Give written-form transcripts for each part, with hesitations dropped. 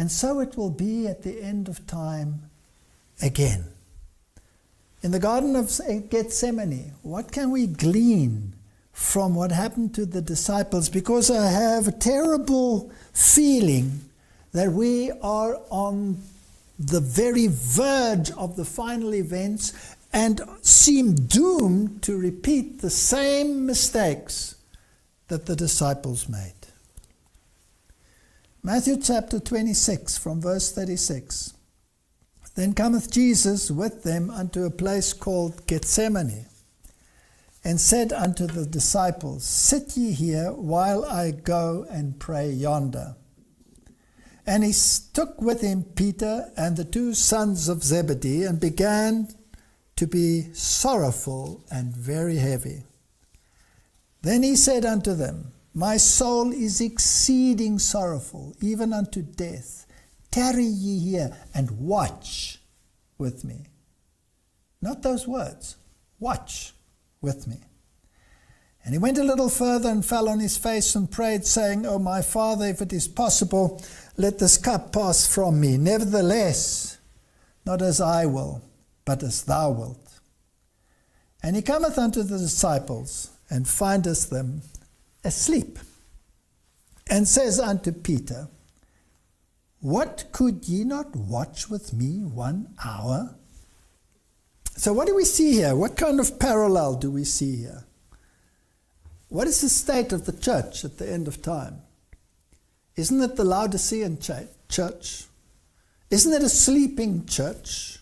And so it will be at the end of time again. In the Garden of Gethsemane, what can we glean from what happened to the disciples? Because I have a terrible feeling that we are on the very verge of the final events and seem doomed to repeat the same mistakes that the disciples made. Matthew chapter 26 from verse 36. Then cometh Jesus with them unto a place called Gethsemane, and said unto the disciples, Sit ye here while I go and pray yonder. And he took with him Peter and the 2 sons of Zebedee, and began to be sorrowful and very heavy. Then he said unto them, My soul is exceeding sorrowful, even unto death. Tarry ye here and watch with me. Not those words. Watch with me. And he went a little further and fell on his face and prayed, saying, O my Father, if it is possible, let this cup pass from me. Nevertheless, not as I will, but as thou wilt. And he cometh unto the disciples, and findeth them asleep, and says unto Peter, What, could ye not watch with me 1 hour? So what do we see here? What kind of parallel do we see here? What is the state of the church at the end of time? Isn't it the Laodicean church? Isn't it a sleeping church?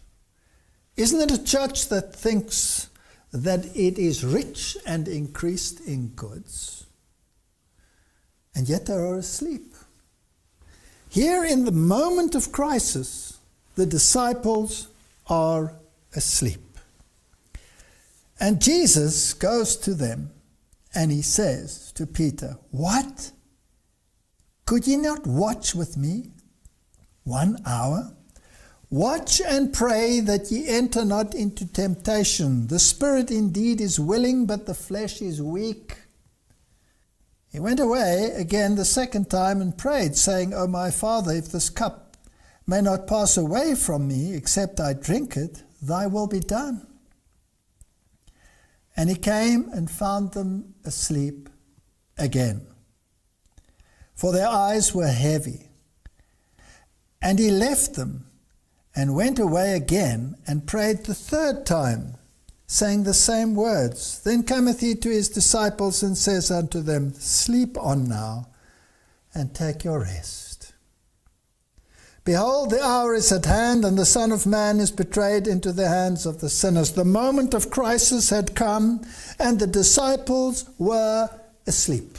Isn't it a church that thinks that it is rich and increased in goods? And yet they are asleep. Here in the moment of crisis, the disciples are asleep. And Jesus goes to them and he says to Peter, What? Could ye not watch with me 1 hour? Watch and pray that ye enter not into temptation. The spirit indeed is willing, but the flesh is weak. He went away again the second time and prayed, saying, O my Father, if this cup may not pass away from me, except I drink it, thy will be done. And he came and found them asleep again, for their eyes were heavy. And he left them and went away again and prayed the third time, saying the same words. Then cometh he to his disciples and says unto them, Sleep on now, and take your rest. Behold, the hour is at hand, and the Son of Man is betrayed into the hands of the sinners. The moment of crisis had come, and the disciples were asleep.